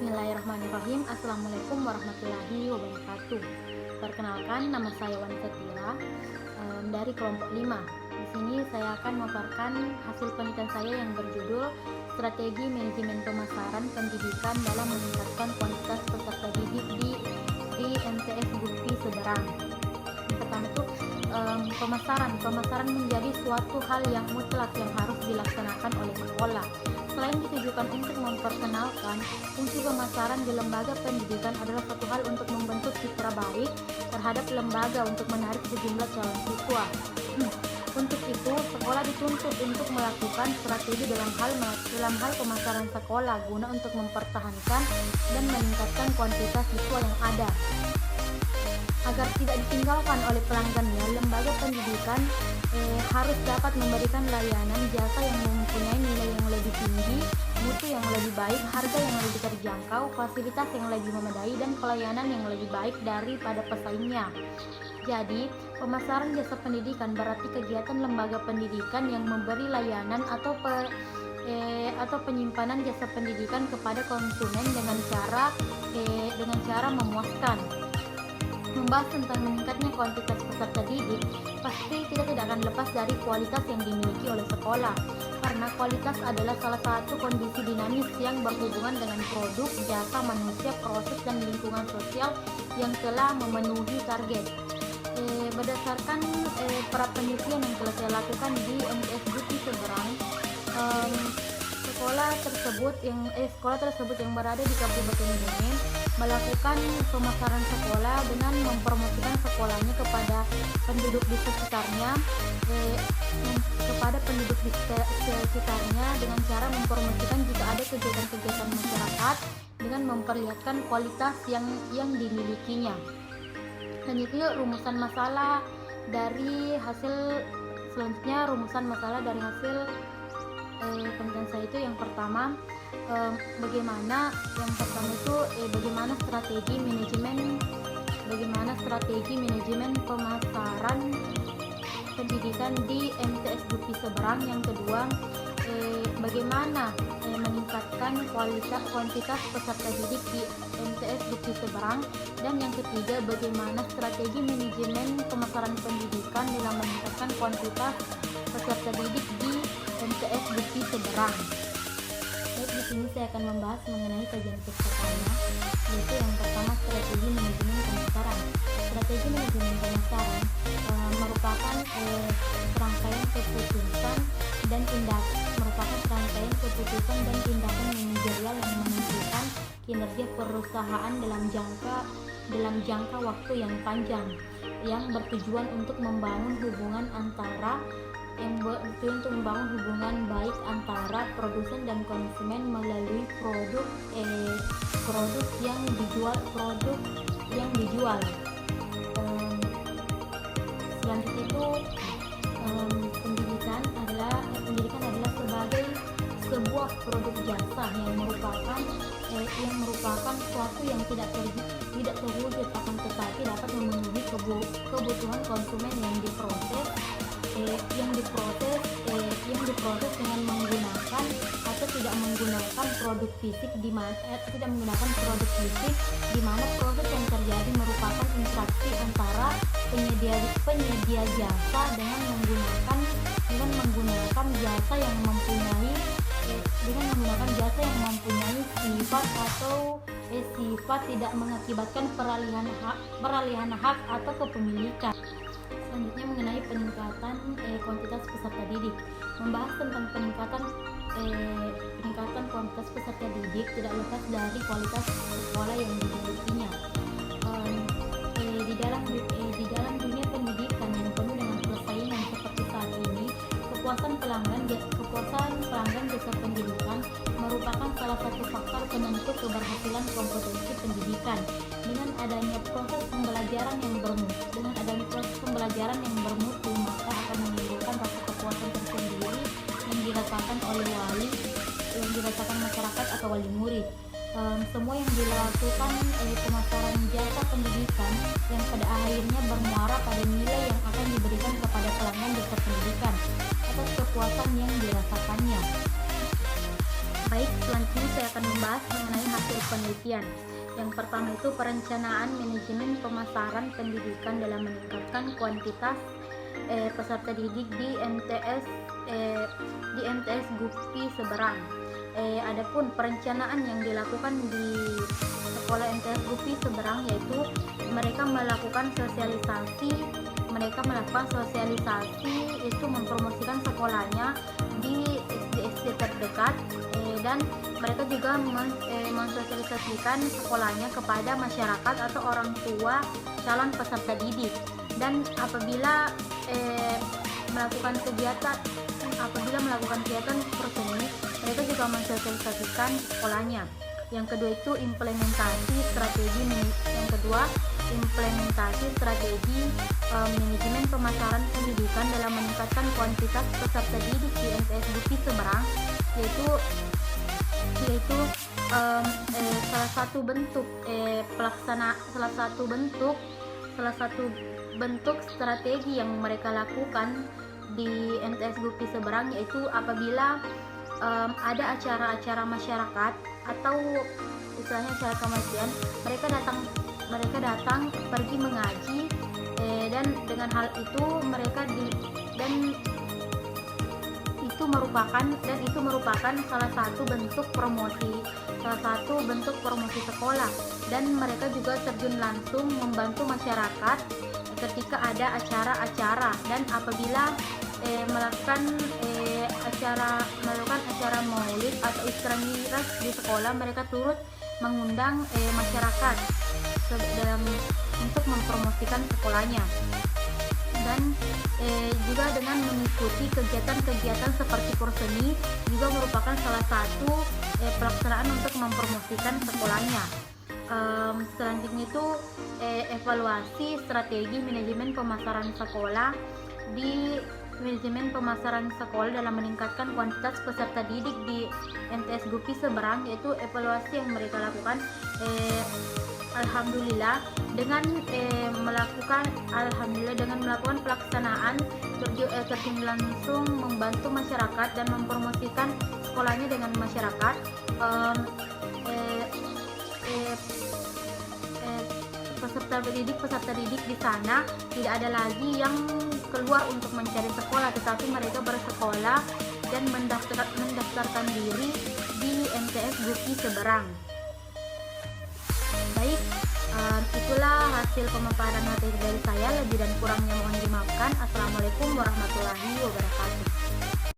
Bismillahirrahmanirrahim. Assalamualaikum warahmatullahi wabarakatuh. Perkenalkan, nama saya Wanita Tira dari kelompok 5. Di sini saya akan memaparkan hasil penelitian saya yang berjudul Strategi Manajemen Pemasaran Pendidikan dalam Meningkatkan Kuantitas Peserta Didik di MTS Gupi Seberang. Yang pertama itu pemasaran menjadi suatu hal yang mutlak yang harus dilaksanakan oleh sekolah. Selain ditujukan untuk memperkenalkan, fungsi pemasaran di lembaga pendidikan adalah satu hal untuk membentuk citra baik terhadap lembaga untuk menarik sejumlah calon siswa. Untuk itu, sekolah dituntut untuk melakukan strategi dalam hal pemasaran sekolah guna untuk mempertahankan dan meningkatkan kuantitas siswa yang ada. Agar tidak ditinggalkan oleh pelanggannya, lembaga pendidikan harus dapat memberikan layanan jasa yang mempunyai nilai yang lebih tinggi, mutu yang lebih baik, harga yang lebih terjangkau, fasilitas yang lebih memadai, dan pelayanan yang lebih baik daripada pesaingnya. Jadi, pemasaran jasa pendidikan berarti kegiatan lembaga pendidikan yang memberi layanan atau penyimpanan jasa pendidikan kepada konsumen dengan cara memuaskan. Membahas tentang meningkatnya kuantitas peserta didik, pasti kita tidak akan lepas dari kualitas yang dimiliki oleh sekolah, karena kualitas adalah salah satu kondisi dinamis yang berhubungan dengan produk, jasa, manusia, proses, dan lingkungan sosial yang telah memenuhi target. Berdasarkan para penelitian yang telah saya lakukan di MTS Gupi Seberang, sekolah tersebut yang berada di Kabupaten Kebumen melakukan pemasaran sekolah dengan mempromosikan sekolahnya kepada penduduk di sekitarnya, dengan cara mempromosikan jika ada kegiatan-kegiatan masyarakat dengan memperlihatkan kualitas yang dimilikinya. Selanjutnya, rumusan masalah dari hasil penelitian saya itu yang pertama, bagaimana strategi manajemen pemasaran pendidikan di MTS Gupi Seberang. Yang kedua, bagaimana meningkatkan kuantitas peserta didik di MTS Gupi Seberang. Dan yang ketiga, bagaimana strategi manajemen pemasaran pendidikan dalam meningkatkan kuantitas peserta didik di MTS Gupi Seberang. Baik, di sini saya akan membahas mengenai kajian pesertanya, yaitu yang pertama, strategi manajemen pemasaran. Strategi manajemen pemasaran merupakan serangkaian keputusan dan tindakan manajerial yang menentukan kinerja perusahaan dalam jangka waktu yang panjang, yang bertujuan untuk membangun hubungan baik antara produsen dan konsumen melalui produk yang dijual. Selanjutnya itu, pendidikan adalah sebagai sebuah produk jasa yang merupakan suatu yang tidak terwujud, akan tetapi dapat memenuhi kebutuhan konsumen yang diproses dengan menggunakan atau tidak menggunakan produk fisik, di mana proses yang terjadi merupakan interaksi antara penyedia jasa dengan menggunakan jasa yang mempunyai sifat tidak mengakibatkan peralihan hak atau kepemilikan. Selanjutnya, mengenai peningkatan kuantitas peserta didik. Membahas tentang peningkatan kuantitas peserta didik tidak lepas dari kualitas sekolah yang dimilikinya. Di dalam dunia pendidikan yang penuh dengan persaingan seperti saat ini, kepuasan pelanggan jasa pendidikan merupakan salah satu faktor penentu keberhasilan kompetensi pendidikan. Dengan adanya proses pembelajaran yang bermutu, maka akan menimbulkan rasa kepuasan tersendiri yang dirasakan masyarakat atau wali murid. Semua yang dilakukan pemasaran jasa pendidikan yang pada akhirnya bermuara pada nilai yang akan diberikan kepada pelanggan jasa pendidikan atas kepuasan yang dirasakannya. Baik, selanjutnya saya akan membahas mengenai hasil penelitian. Yang pertama itu perencanaan manajemen pemasaran pendidikan dalam meningkatkan kuantitas peserta didik di MTS Gupi Seberang. Adapun perencanaan yang dilakukan di sekolah MTS Gupi Seberang yaitu mereka melakukan sosialisasi itu mempromosikan sekolahnya di SD terdekat, dan mereka juga mensosialisasikan sekolahnya kepada masyarakat atau orang tua calon peserta didik. Dan apabila melakukan kegiatan tersebut, mereka juga mensosialisasikan sekolahnya. Yang kedua itu implementasi strategi manajemen pemasaran pendidikan dalam meningkatkan kuantitas peserta didik di MTS Gupi Seberang, yaitu salah satu bentuk strategi yang mereka lakukan di MTS Gupi Seberang, yaitu apabila ada acara-acara masyarakat atau istilahnya acara kemasian, mereka datang pergi mengaji, dan dengan hal itu itu merupakan salah satu bentuk promosi sekolah, dan mereka juga terjun langsung membantu masyarakat ketika ada acara-acara. Dan apabila melakukan acara maulid atau isra mi'raj di sekolah, mereka turut mengundang masyarakat untuk mempromosikan sekolahnya. Dan juga dengan mengikuti kegiatan-kegiatan seperti kurseni juga merupakan salah satu pelaksanaan untuk mempromosikan sekolahnya. Selanjutnya itu evaluasi strategi manajemen pemasaran sekolah dalam meningkatkan kuantitas peserta didik di MTS Gupi Seberang, yaitu evaluasi yang mereka lakukan. Alhamdulillah dengan melakukan pelaksanaan terjun langsung membantu masyarakat dan mempromosikan sekolahnya dengan masyarakat, peserta didik di sana tidak ada lagi yang keluar untuk mencari sekolah, tetapi mereka bersekolah dan mendaftarkan diri di MTS Gupi Seberang. Baik, itulah hasil pemaparan materi dari saya. Lebih dan kurangnya mohon dimaafkan. Assalamualaikum warahmatullahi wabarakatuh.